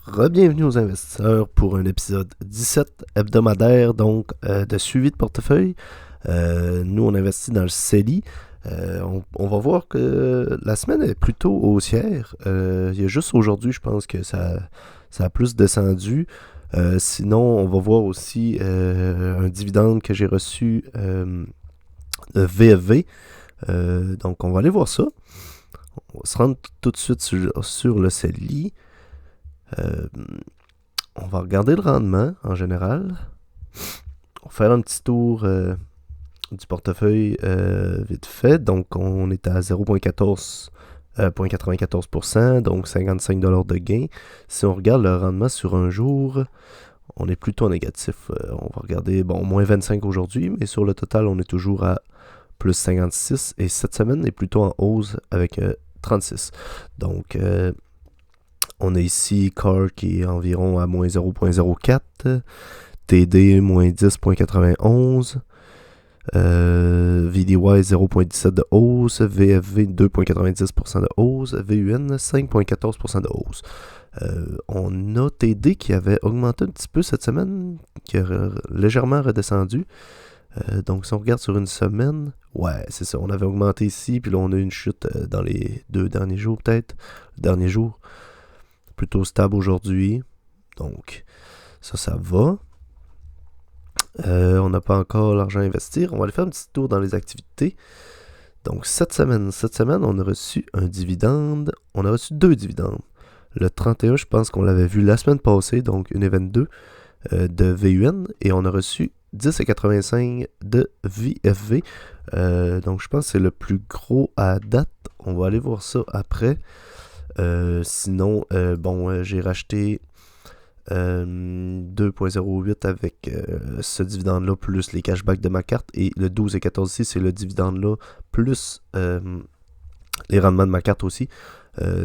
Rebienvenue aux investisseurs pour un épisode 17 hebdomadaire donc de suivi de portefeuille. Nous on investit dans le CELI. On va voir que la semaine est plutôt haussière. Il y a juste aujourd'hui je pense que ça a plus descendu. Sinon on va voir aussi un dividende que j'ai reçu de VFV. Donc on va aller voir ça. On va se rendre tout de suite sur le CELI. On va regarder le rendement en général. On va faire un petit tour du portefeuille vite fait. Donc, on est à 0,94%, donc 55$ de gain. Si on regarde le rendement sur un jour, on est plutôt négatif. On va regarder, moins 25 aujourd'hui, mais sur le total, on est toujours à plus 56. Et cette semaine est plutôt en hausse avec 36. Donc, on a ici CAR qui est environ à moins 0,04, TD moins 10,91, VDY 0,17 de hausse, VFV 2,90% de hausse, VUN 5,14% de hausse. On a TD qui avait augmenté un petit peu cette semaine, qui a légèrement redescendu. Donc si on regarde sur une semaine, ouais, c'est ça, on avait augmenté ici, puis là on a une chute dans les 2 derniers jours peut-être, le dernier jour. Plutôt stable aujourd'hui. Donc, ça va. On n'a pas encore l'argent à investir. On va aller faire un petit tour dans les activités. Donc, cette semaine, on a reçu un dividende. On a reçu 2 dividendes. Le 31, je pense qu'on l'avait vu la semaine passée, donc une event 2 de VUN. Et on a reçu 10,85 de VFV. Donc, je pense que c'est le plus gros à date. On va aller voir ça après. Sinon, j'ai racheté 2,08 avec ce dividende-là, plus les cashbacks de ma carte. Et le 12 et 14 ici, c'est le dividende-là, plus les rendements de ma carte aussi.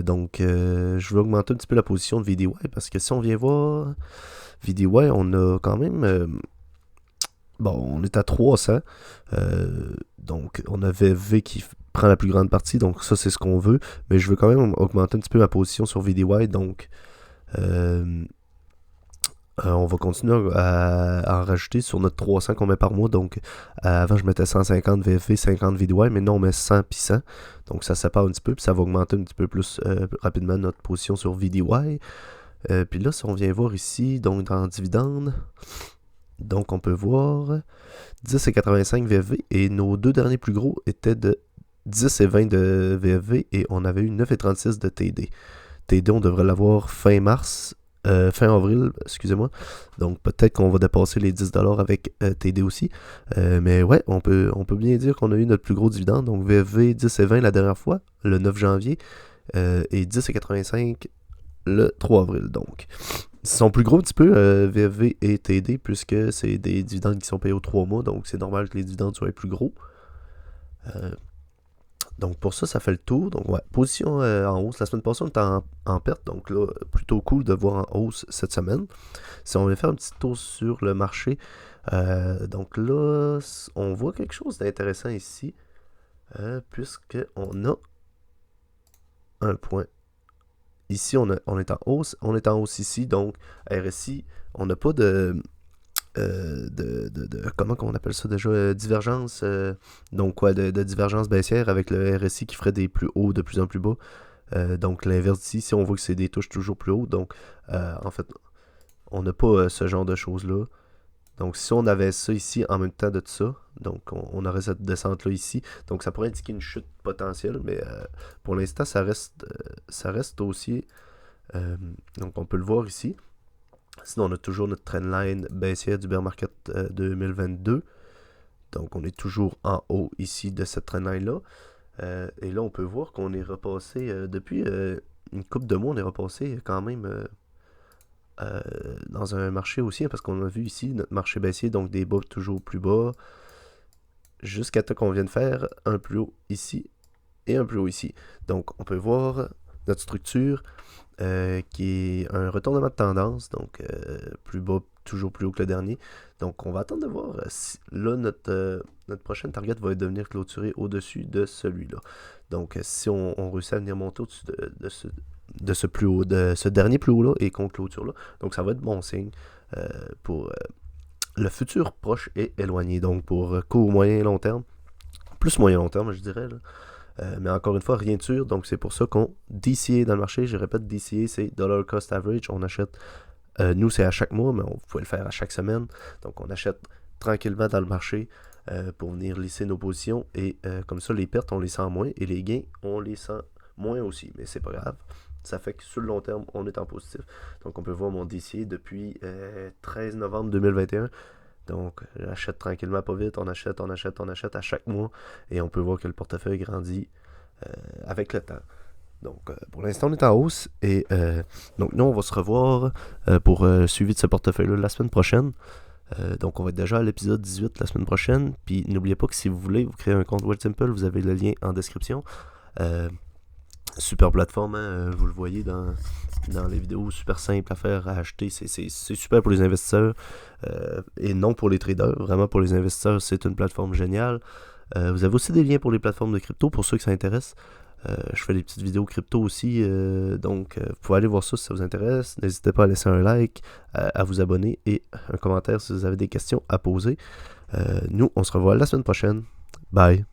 Donc, je vais augmenter un petit peu la position de VDY, parce que si on vient voir VDY, on a quand même... on est à 300. Donc, on avait V qui prend la plus grande partie, donc ça c'est ce qu'on veut, mais je veux quand même augmenter un petit peu ma position sur VDY, donc on va continuer à en rajouter sur notre 300 qu'on met par mois. Donc avant je mettais 150 VFV, 50 VDY, maintenant on met 100 puis 100, donc ça sépare un petit peu, puis ça va augmenter un petit peu plus rapidement notre position sur VDY. Puis là si on vient voir ici, donc dans dividende, donc on peut voir 10,85 VFV, et nos 2 derniers plus gros étaient de 10 et 20 de VFV, et on avait eu 9,36 de TD. TD, on devrait l'avoir fin avril, excusez-moi. Donc peut-être qu'on va dépasser les 10$ avec TD aussi. Mais ouais, on peut bien dire qu'on a eu notre plus gros dividende. Donc VFV 10 et 20 la dernière fois, le 9 janvier, et 10,85 le 3 avril. Donc ils sont plus gros un petit peu, VFV et TD, puisque c'est des dividendes qui sont payés aux 3 mois. Donc c'est normal que les dividendes soient plus gros. Donc pour ça fait le tour. Donc ouais, position en hausse. La semaine passée, on était en perte. Donc là, plutôt cool de voir en hausse cette semaine. Si on veut faire un petit tour sur le marché, donc là, on voit quelque chose d'intéressant ici. Puisqu'on a un point. Ici, on est en hausse. On est en hausse ici. Donc RSI, on n'a pas de comment on appelle ça déjà, divergence, donc ouais, de divergence baissière avec le RSI qui ferait des plus hauts de plus en plus bas. Donc l'inverse ici, si on voit que c'est des touches toujours plus hautes, donc en fait on n'a pas ce genre de choses là. Donc si on avait ça ici en même temps de tout ça, donc on aurait cette descente là ici, donc ça pourrait indiquer une chute potentielle, mais pour l'instant ça reste haussier. Donc on peut le voir ici. Sinon, on a toujours notre trendline baissière du bear market 2022. Donc, on est toujours en haut ici de cette trendline-là. Et là, on peut voir qu'on est repassé, depuis une couple de mois, on est repassé quand même dans un marché aussi, parce qu'on a vu ici notre marché baissier, donc des bas toujours plus bas, jusqu'à temps qu'on vienne faire un plus haut ici et un plus haut ici. Donc, on peut voir notre structure qui est un retournement de tendance, donc plus bas, toujours plus haut que le dernier. Donc on va attendre de voir si là notre prochaine target va devenir clôturé au-dessus de celui-là. Donc si on réussit à venir monter au-dessus de ce dernier plus haut-là et qu'on clôture là. Donc ça va être bon signe pour le futur proche et éloigné. Donc pour court, moyen et long terme. Plus moyen long terme, je dirais. Là. Mais encore une fois, rien de sûr. Donc c'est pour ça qu'on DCA dans le marché. Je répète, DCA, c'est Dollar Cost Average. On achète, nous c'est à chaque mois, mais on pouvait le faire à chaque semaine. Donc on achète tranquillement dans le marché pour venir lisser nos positions. Et comme ça, les pertes, on les sent moins. Et les gains, on les sent moins aussi. Mais c'est pas grave. Ça fait que sur le long terme, on est en positif. Donc on peut voir mon DCA depuis 13 novembre 2021. Donc, j'achète tranquillement, pas vite, on achète à chaque mois et on peut voir que le portefeuille grandit avec le temps. Donc, pour l'instant, on est en hausse et donc nous, on va se revoir pour suivi de ce portefeuille-là la semaine prochaine. Donc, on va être déjà à l'épisode 18 la semaine prochaine. Puis, n'oubliez pas que si vous voulez vous créer un compte Wealthsimple, vous avez le lien en description. Super plateforme, hein, vous le voyez dans les vidéos, super simple à faire, à acheter, c'est super pour les investisseurs et non pour les traders, vraiment pour les investisseurs c'est une plateforme géniale. Vous avez aussi des liens pour les plateformes de crypto pour ceux qui s'intéressent. Je fais des petites vidéos crypto aussi, donc vous pouvez aller voir ça si ça vous intéresse. N'hésitez pas à laisser un like, à vous abonner et un commentaire si vous avez des questions à poser. Nous, on se revoit la semaine prochaine. Bye!